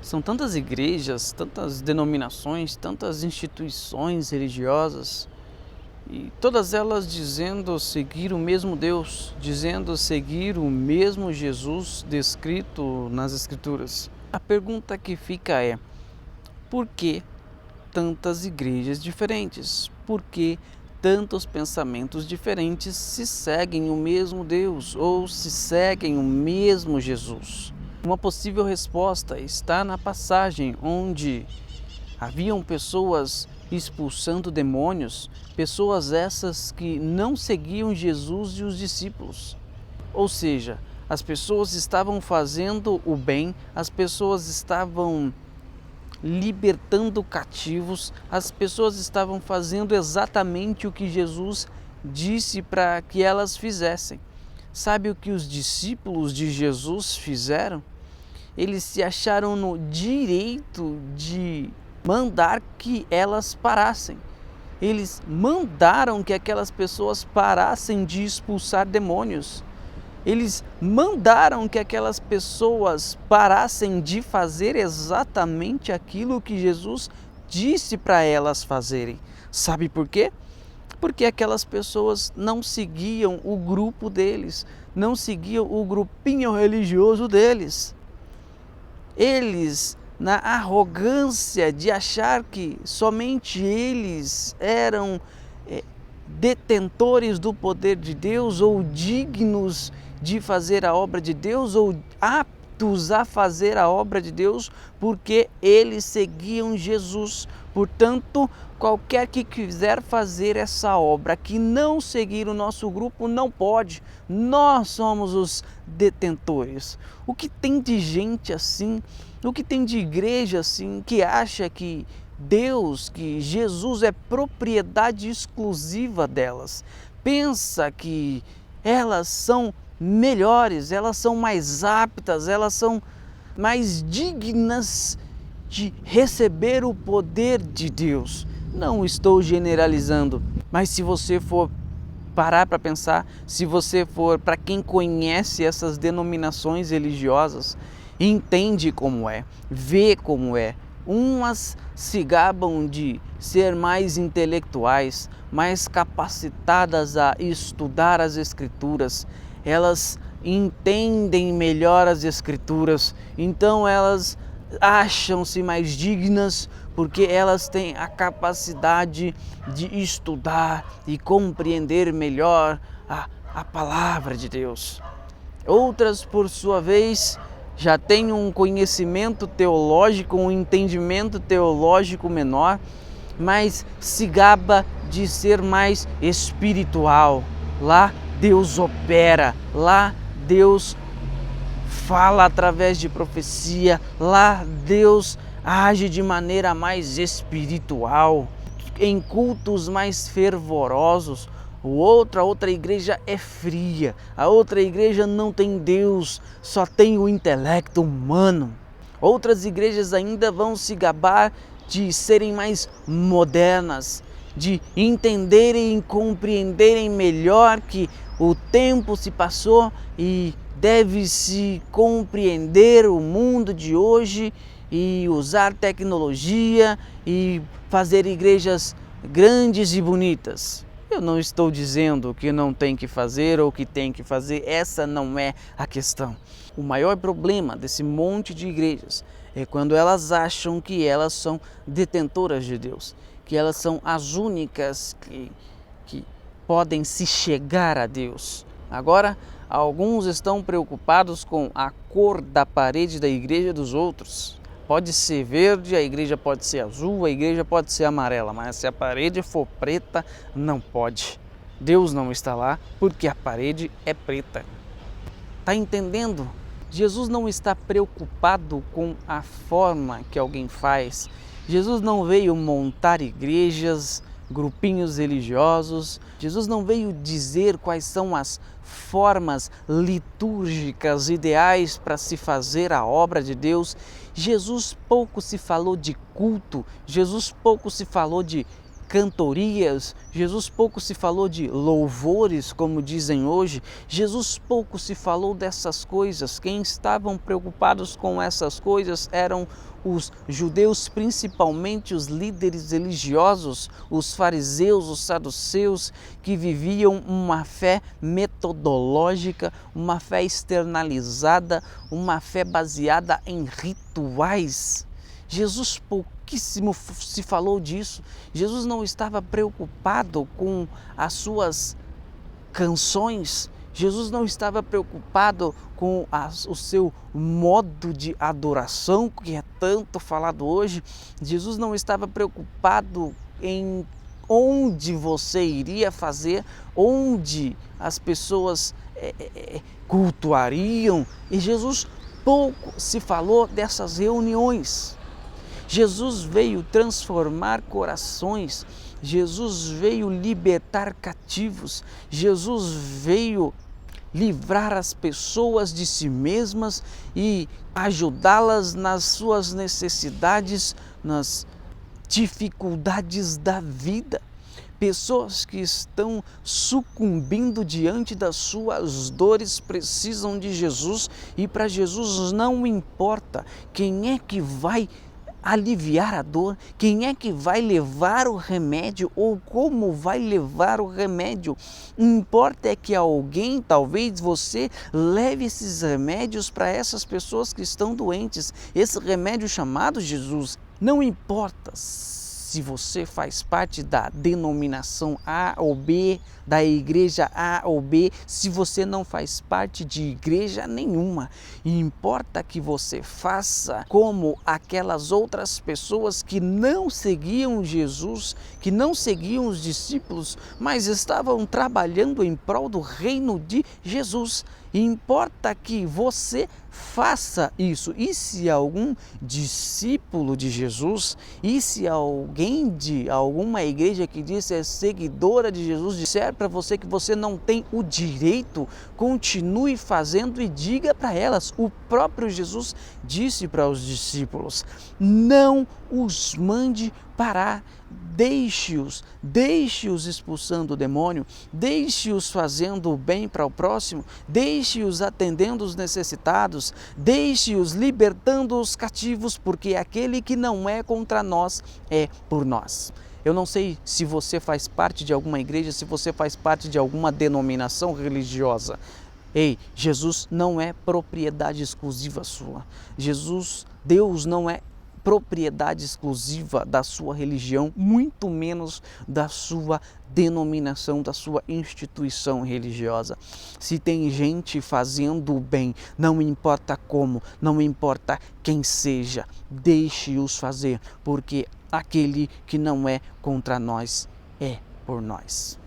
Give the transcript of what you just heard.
São tantas igrejas, tantas denominações, tantas instituições religiosas e todas elas dizendo seguir o mesmo Deus, dizendo seguir o mesmo Jesus descrito nas Escrituras. A pergunta que fica é: por que tantas igrejas diferentes? Por que tantos pensamentos diferentes se seguem o mesmo Deus ou se seguem o mesmo Jesus? Uma possível resposta está na passagem onde haviam pessoas expulsando demônios, pessoas essas que não seguiam Jesus e os discípulos. Ou seja, as pessoas estavam fazendo o bem, as pessoas estavam libertando cativos, as pessoas estavam fazendo exatamente o que Jesus disse para que elas fizessem. Sabe o que os discípulos de Jesus fizeram? Eles se acharam no direito de mandar que elas parassem. Eles mandaram que aquelas pessoas parassem de expulsar demônios. Eles mandaram que aquelas pessoas parassem de fazer exatamente aquilo que Jesus disse para elas fazerem. Sabe por quê? Porque aquelas pessoas não seguiam o grupo deles, não seguiam o grupinho religioso deles. Eles, na arrogância de achar que somente eles eram detentores do poder de Deus ou dignos de fazer a obra de Deus ou aptos a fazer a obra de Deus, porque eles seguiam Jesus. Portanto, qualquer que quiser fazer essa obra que não seguir o nosso grupo não pode. Nós somos os detentores. O que tem de gente assim, o que tem de igreja assim, que acha que Deus, que Jesus é propriedade exclusiva delas. Pensa que elas são melhores, elas são mais aptas, elas são mais dignas de receber o poder de Deus. Não estou generalizando, mas se você for parar para pensar, se você for para quem conhece essas denominações religiosas, entende como é, vê como é. Umas se gabam de ser mais intelectuais, mais capacitadas a estudar as Escrituras. Elas entendem melhor as Escrituras, então elas acham-se mais dignas porque elas têm a capacidade de estudar e compreender melhor a palavra de Deus. Outras, por sua vez, já têm um conhecimento teológico, um entendimento teológico menor, mas se gaba de ser mais espiritual. Lá Deus opera, lá Deus fala através de profecia, lá Deus age de maneira mais espiritual, em cultos mais fervorosos. A outra igreja é fria, a outra igreja não tem Deus, só tem o intelecto humano. Outras igrejas ainda vão se gabar de serem mais modernas, de entenderem e compreenderem melhor que o tempo se passou e deve-se compreender o mundo de hoje e usar tecnologia e fazer igrejas grandes e bonitas. Eu não estou dizendo que não tem que fazer ou que tem que fazer, essa não é a questão. O maior problema desse monte de igrejas é quando elas acham que elas são detentoras de Deus, que elas são as únicas que podem se chegar a Deus. Agora, alguns estão preocupados com a cor da parede da igreja dos outros. Pode ser verde, a igreja pode ser azul, a igreja pode ser amarela, mas se a parede for preta, não pode. Deus não está lá porque a parede é preta. Está entendendo? Jesus não está preocupado com a forma que alguém faz. Jesus não veio montar igrejas, grupinhos religiosos. Jesus não veio dizer quais são as formas litúrgicas ideais para se fazer a obra de Deus. Jesus pouco se falou de culto, Jesus pouco se falou de cantorias, Jesus pouco se falou de louvores, como dizem hoje, Jesus pouco se falou dessas coisas. Quem estavam preocupados com essas coisas eram os judeus, principalmente os líderes religiosos, os fariseus, os saduceus, que viviam uma fé metodológica, uma fé externalizada, uma fé baseada em rituais. Jesus pouquíssimo se falou disso. Jesus não estava preocupado com as suas canções. Jesus não estava preocupado com o seu modo de adoração, que é tanto falado hoje. Jesus não estava preocupado em onde você iria fazer, onde as pessoas cultuariam. E Jesus pouco se falou dessas reuniões. Jesus veio transformar corações, Jesus veio libertar cativos, Jesus veio livrar as pessoas de si mesmas e ajudá-las nas suas necessidades, nas dificuldades da vida. Pessoas que estão sucumbindo diante das suas dores precisam de Jesus, e para Jesus não importa quem é que vai aliviar a dor, quem é que vai levar o remédio ou como vai levar o remédio. Importa é que alguém, talvez você, leve esses remédios para essas pessoas que estão doentes. Esse remédio chamado Jesus. Não importa se você faz parte da denominação A ou B, da igreja A ou B, se você não faz parte de igreja nenhuma. Importa que você faça como aquelas outras pessoas que não seguiam Jesus, que não seguiam os discípulos, mas estavam trabalhando em prol do reino de Jesus. Importa que você faça isso. E se algum discípulo de Jesus, e se alguém de alguma igreja que diz ser seguidora de Jesus disser para você que você não tem o direito, continue fazendo e diga para elas. O próprio Jesus disse para os discípulos: não os mande parar, deixe-os expulsando o demônio, deixe-os fazendo o bem para o próximo, deixe-os atendendo os necessitados, deixe-os libertando os cativos, porque aquele que não é contra nós é por nós. Eu não sei se você faz parte de alguma igreja, se você faz parte de alguma denominação religiosa. Ei, Jesus não é propriedade exclusiva sua. Deus não é propriedade exclusiva da sua religião, muito menos da sua denominação, da sua instituição religiosa. Se tem gente fazendo o bem, não importa como, não importa quem seja, deixe-os fazer, porque aquele que não é contra nós é por nós.